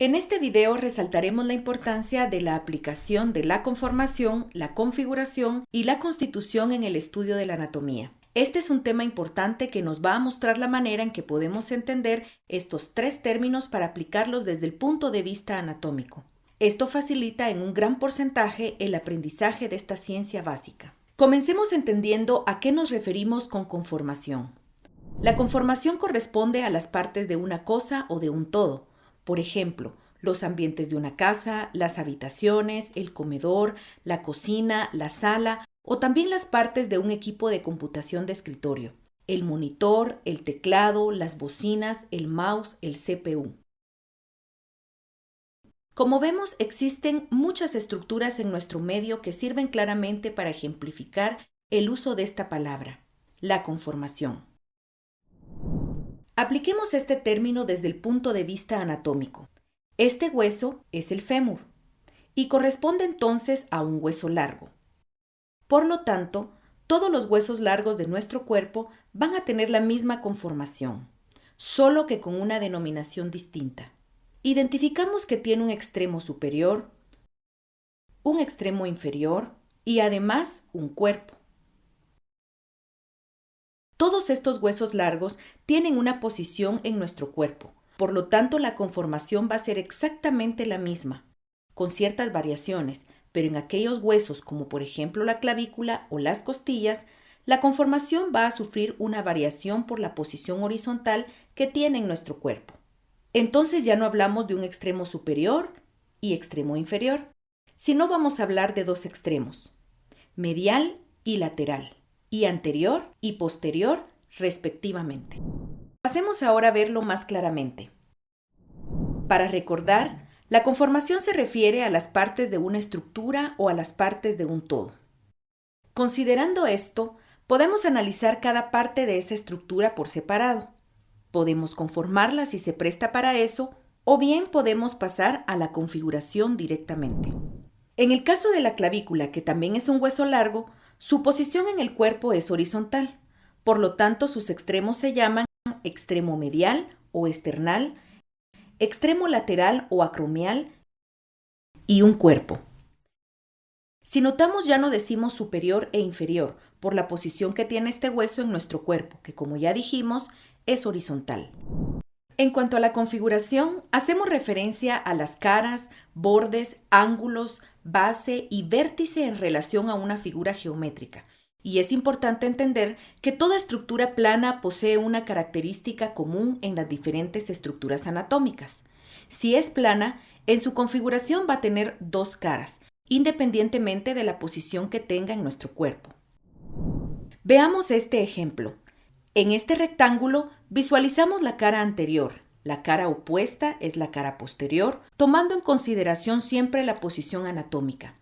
En este video resaltaremos la importancia de la aplicación de la conformación, la configuración y la constitución en el estudio de la anatomía. Este es un tema importante que nos va a mostrar la manera en que podemos entender estos tres términos para aplicarlos desde el punto de vista anatómico. Esto facilita en un gran porcentaje el aprendizaje de esta ciencia básica. Comencemos entendiendo a qué nos referimos con conformación. La conformación corresponde a las partes de una cosa o de un todo. Por ejemplo, los ambientes de una casa, las habitaciones, el comedor, la cocina, la sala o también las partes de un equipo de computación de escritorio, el monitor, el teclado, las bocinas, el mouse, el CPU. Como vemos, existen muchas estructuras en nuestro medio que sirven claramente para ejemplificar el uso de esta palabra, la conformación. Apliquemos este término desde el punto de vista anatómico. Este hueso es el fémur y corresponde entonces a un hueso largo. Por lo tanto, todos los huesos largos de nuestro cuerpo van a tener la misma conformación, solo que con una denominación distinta. Identificamos que tiene un extremo superior, un extremo inferior y además un cuerpo. Todos estos huesos largos tienen una posición en nuestro cuerpo, por lo tanto la conformación va a ser exactamente la misma, con ciertas variaciones, pero en aquellos huesos como por ejemplo la clavícula o las costillas, la conformación va a sufrir una variación por la posición horizontal que tiene en nuestro cuerpo. Entonces ya no hablamos de un extremo superior y extremo inferior, sino vamos a hablar de dos extremos, medial y lateral, y anterior y posterior, respectivamente. Pasemos ahora a verlo más claramente. Para recordar, la conformación se refiere a las partes de una estructura o a las partes de un todo. Considerando esto, podemos analizar cada parte de esa estructura por separado. Podemos conformarla si se presta para eso, o bien podemos pasar a la configuración directamente. En el caso de la clavícula, que también es un hueso largo, su posición en el cuerpo es horizontal, por lo tanto sus extremos se llaman extremo medial o esternal, extremo lateral o acromial y un cuerpo. Si notamos, ya no decimos superior e inferior por la posición que tiene este hueso en nuestro cuerpo, que como ya dijimos, es horizontal. En cuanto a la configuración, hacemos referencia a las caras, bordes, ángulos, base y vértice en relación a una figura geométrica. Y es importante entender que toda estructura plana posee una característica común en las diferentes estructuras anatómicas. Si es plana, en su configuración va a tener dos caras, independientemente de la posición que tenga en nuestro cuerpo. Veamos este ejemplo. En este rectángulo visualizamos la cara anterior. La cara opuesta es la cara posterior, tomando en consideración siempre la posición anatómica.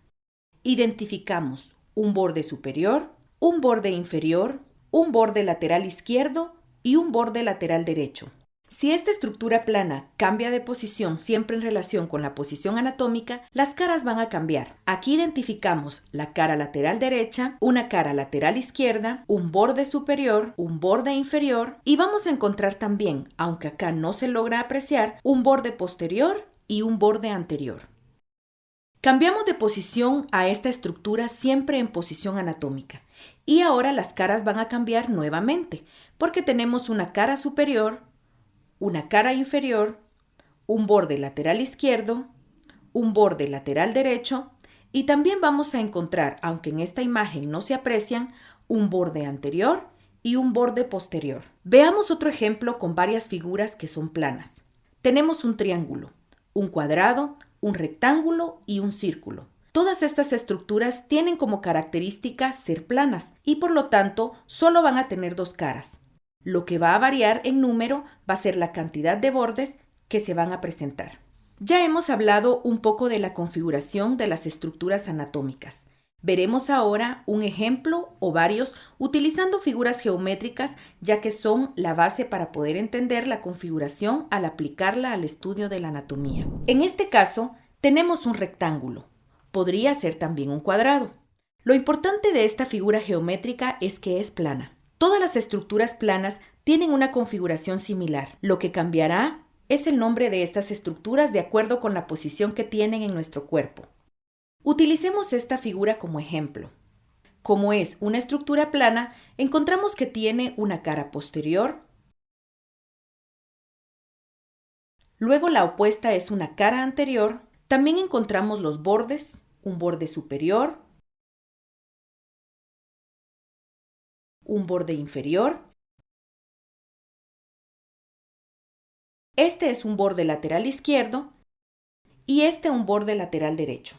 Identificamos un borde superior, un borde inferior, un borde lateral izquierdo y un borde lateral derecho. Si esta estructura plana cambia de posición siempre en relación con la posición anatómica, las caras van a cambiar. Aquí identificamos la cara lateral derecha, una cara lateral izquierda, un borde superior, un borde inferior y vamos a encontrar también, aunque acá no se logra apreciar, un borde posterior y un borde anterior. Cambiamos de posición a esta estructura siempre en posición anatómica y ahora las caras van a cambiar nuevamente porque tenemos una cara superior, una cara inferior, un borde lateral izquierdo, un borde lateral derecho y también vamos a encontrar, aunque en esta imagen no se aprecian, un borde anterior y un borde posterior. Veamos otro ejemplo con varias figuras que son planas. Tenemos un triángulo, un cuadrado, un rectángulo y un círculo. Todas estas estructuras tienen como característica ser planas y por lo tanto solo van a tener dos caras. Lo que va a variar en número va a ser la cantidad de bordes que se van a presentar. Ya hemos hablado un poco de la configuración de las estructuras anatómicas. Veremos ahora un ejemplo o varios utilizando figuras geométricas, ya que son la base para poder entender la configuración al aplicarla al estudio de la anatomía. En este caso, tenemos un rectángulo. Podría ser también un cuadrado. Lo importante de esta figura geométrica es que es plana. Todas las estructuras planas tienen una configuración similar. Lo que cambiará Es el nombre de estas estructuras de acuerdo con la posición que tienen en nuestro cuerpo. Utilicemos esta figura como ejemplo. Como es una estructura plana, encontramos que tiene una cara posterior. Luego la opuesta es una cara anterior. También encontramos los bordes, un borde superior, un borde inferior. Este es un borde lateral izquierdo y este un borde lateral derecho.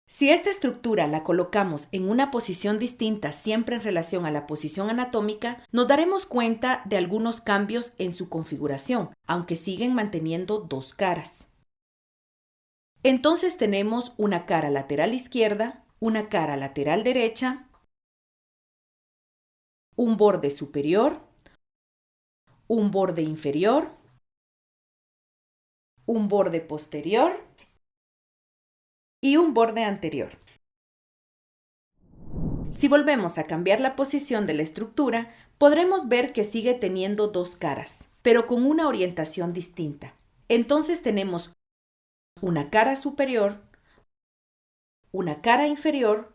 Si esta estructura la colocamos en una posición distinta siempre en relación a la posición anatómica, nos daremos cuenta de algunos cambios en su configuración, aunque siguen manteniendo dos caras. Entonces tenemos una cara lateral izquierda, una cara lateral derecha, un borde superior, un borde inferior, un borde posterior y un borde anterior. Si volvemos a cambiar la posición de la estructura, podremos ver que sigue teniendo dos caras, pero con una orientación distinta. Entonces tenemos una cara superior, una cara inferior,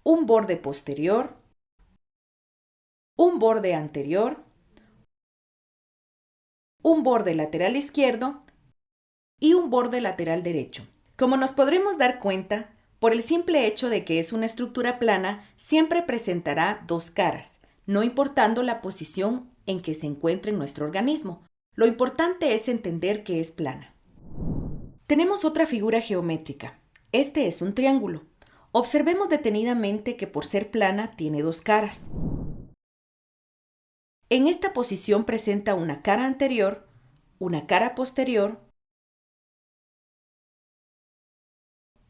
un borde posterior, un borde anterior, un borde lateral izquierdo y un borde lateral derecho. Como nos podremos dar cuenta, por el simple hecho de que es una estructura plana, siempre presentará dos caras, no importando la posición en que se encuentre en nuestro organismo. Lo importante es entender que es plana. Tenemos otra figura geométrica. Este es un triángulo. Observemos detenidamente que por ser plana tiene dos caras. En esta posición presenta una cara anterior, una cara posterior,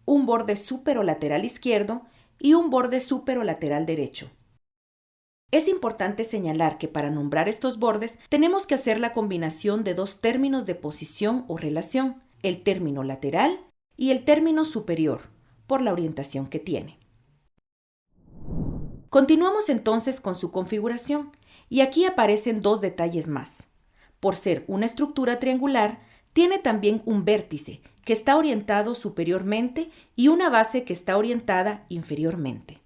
un borde superolateral izquierdo y un borde superolateral derecho. Es importante señalar que para nombrar estos bordes tenemos que hacer la combinación de dos términos de posición o relación, el término lateral y el término superior, por la orientación que tiene. Continuamos entonces con su configuración y aquí aparecen dos detalles más. Por ser una estructura triangular, tiene también un vértice que está orientado superiormente y una base que está orientada inferiormente.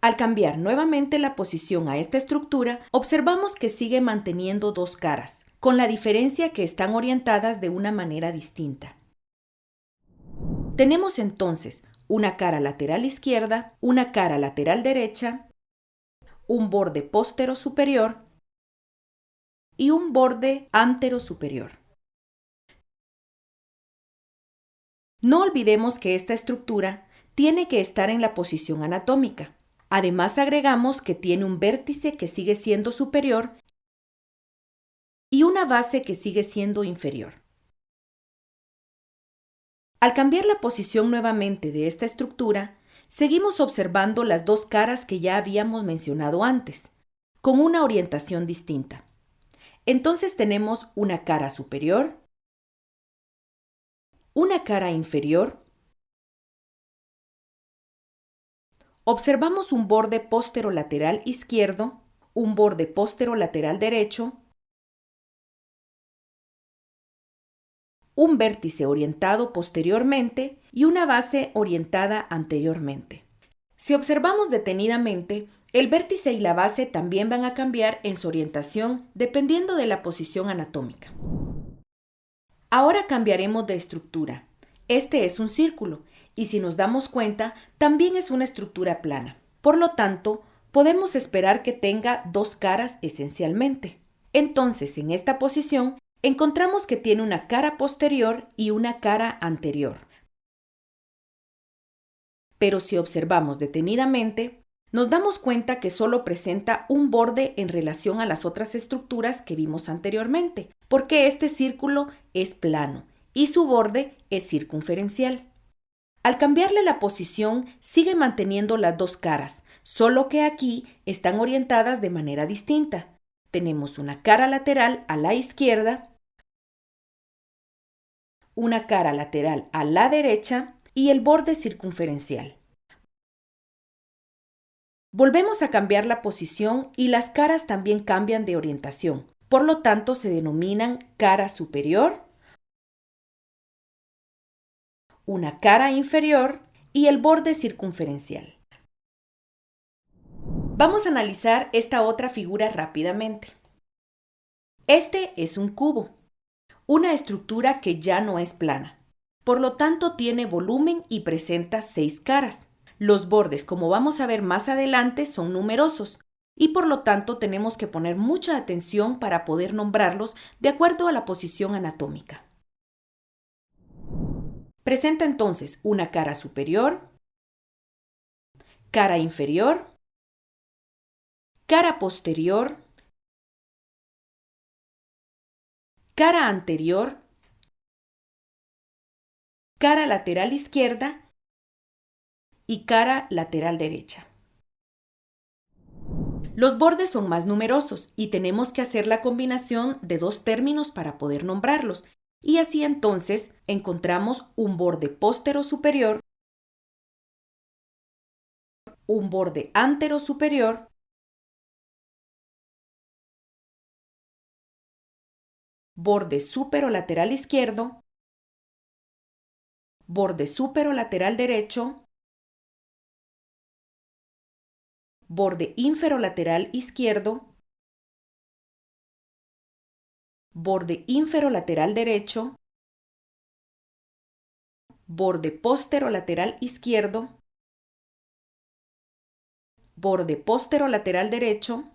Al cambiar nuevamente la posición a esta estructura, observamos que sigue manteniendo dos caras, con la diferencia que están orientadas de una manera distinta. Tenemos entonces una cara lateral izquierda, una cara lateral derecha, un borde póstero superior y un borde antero superior. No olvidemos que esta estructura tiene que estar en la posición anatómica. Además agregamos que tiene un vértice que sigue siendo superior y una base que sigue siendo inferior. Al cambiar la posición nuevamente de esta estructura, seguimos observando las dos caras que ya habíamos mencionado antes, con una orientación distinta. Entonces tenemos una cara superior, una cara inferior. Observamos un borde posterolateral izquierdo, un borde posterolateral derecho, un vértice orientado posteriormente y una base orientada anteriormente. Si observamos detenidamente, el vértice y la base también van a cambiar en su orientación dependiendo de la posición anatómica. Ahora cambiaremos de estructura. Este es un círculo y si nos damos cuenta, también es una estructura plana. Por lo tanto, podemos esperar que tenga dos caras esencialmente. Entonces, en esta posición, encontramos que tiene una cara posterior y una cara anterior. Pero si observamos detenidamente, nos damos cuenta que solo presenta un borde en relación a las otras estructuras que vimos anteriormente, porque este círculo es plano y su borde es circunferencial. Al cambiarle la posición, sigue manteniendo las dos caras, solo que aquí están orientadas de manera distinta. Tenemos una cara lateral a la izquierda, una cara lateral a la derecha y el borde circunferencial. Volvemos a cambiar la posición y las caras también cambian de orientación. Por lo tanto, se denominan cara superior, una cara inferior y el borde circunferencial. Vamos a analizar esta otra figura rápidamente. Este es un cubo, una estructura que ya no es plana. Por lo tanto, tiene volumen y presenta 6 caras. Los bordes, como vamos a ver más adelante, son numerosos y por lo tanto tenemos que poner mucha atención para poder nombrarlos de acuerdo a la posición anatómica. Presenta entonces una cara superior, cara inferior, cara posterior, cara anterior, cara lateral izquierda y cara lateral derecha. Los bordes son más numerosos y tenemos que hacer la combinación de dos términos para poder nombrarlos. Y así entonces encontramos un borde póstero superior, un borde antero superior, borde superolateral izquierdo, borde superolateral derecho, borde inferolateral izquierdo, borde inferolateral derecho, borde posterolateral izquierdo, borde posterolateral derecho,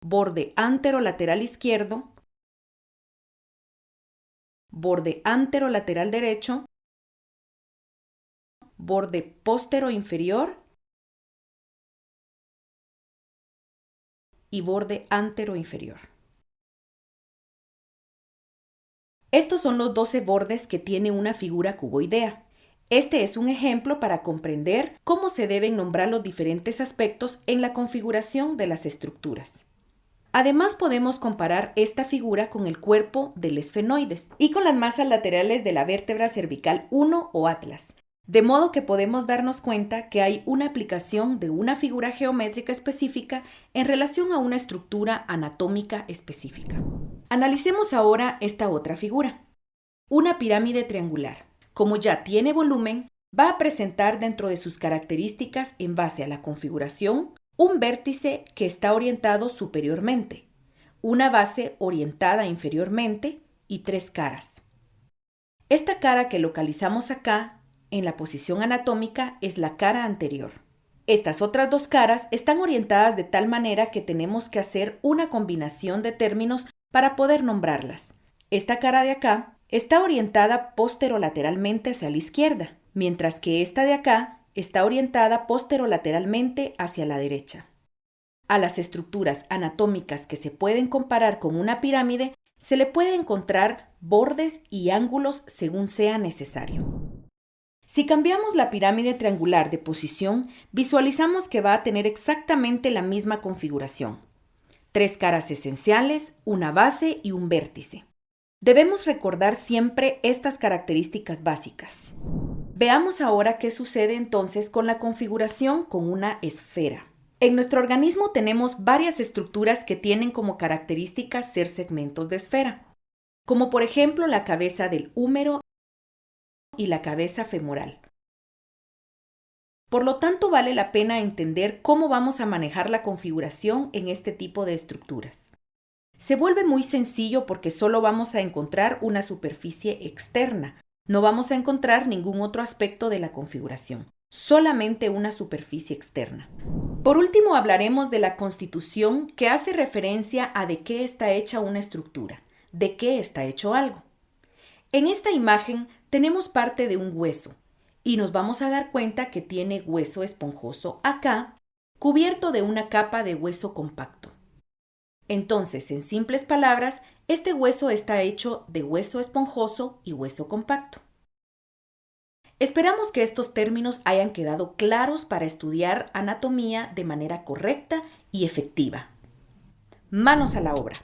borde anterolateral izquierdo, borde anterolateral derecho, borde póstero inferior y borde antero inferior. Estos son los 12 bordes que tiene una figura cuboidea. Este es un ejemplo para comprender cómo se deben nombrar los diferentes aspectos en la configuración de las estructuras. Además, podemos comparar esta figura con el cuerpo del esfenoides y con las masas laterales de la vértebra cervical 1 o atlas, de modo que podemos darnos cuenta que hay una aplicación de una figura geométrica específica en relación a una estructura anatómica específica. Analicemos ahora esta otra figura, una pirámide triangular. Como ya tiene volumen, va a presentar dentro de sus características en base a la configuración un vértice que está orientado superiormente, una base orientada inferiormente y 3 caras. Esta cara que localizamos acá, en la posición anatómica, es la cara anterior. Estas otras 2 caras están orientadas de tal manera que tenemos que hacer una combinación de términos para poder nombrarlas. Esta cara de acá está orientada posterolateralmente hacia la izquierda, mientras que esta de acá está orientada posterolateralmente hacia la derecha. A las estructuras anatómicas que se pueden comparar con una pirámide se le puede encontrar bordes y ángulos según sea necesario. Si cambiamos la pirámide triangular de posición, visualizamos que va a tener exactamente la misma configuración. 3 caras esenciales, una base y un vértice. Debemos recordar siempre estas características básicas. Veamos ahora qué sucede entonces con la configuración con una esfera. En nuestro organismo tenemos varias estructuras que tienen como características ser segmentos de esfera, como por ejemplo la cabeza del húmero y la cabeza femoral. Por lo tanto, vale la pena entender cómo vamos a manejar la configuración en este tipo de estructuras. Se vuelve muy sencillo porque solo vamos a encontrar una superficie externa. No vamos a encontrar ningún otro aspecto de la configuración, solamente una superficie externa. Por último, hablaremos de la constitución, que hace referencia a de qué está hecha una estructura, de qué está hecho algo. En esta imagen tenemos parte de un hueso y nos vamos a dar cuenta que tiene hueso esponjoso acá, cubierto de una capa de hueso compacto. Entonces, en simples palabras, este hueso está hecho de hueso esponjoso y hueso compacto. Esperamos que estos términos hayan quedado claros para estudiar anatomía de manera correcta y efectiva. Manos a la obra.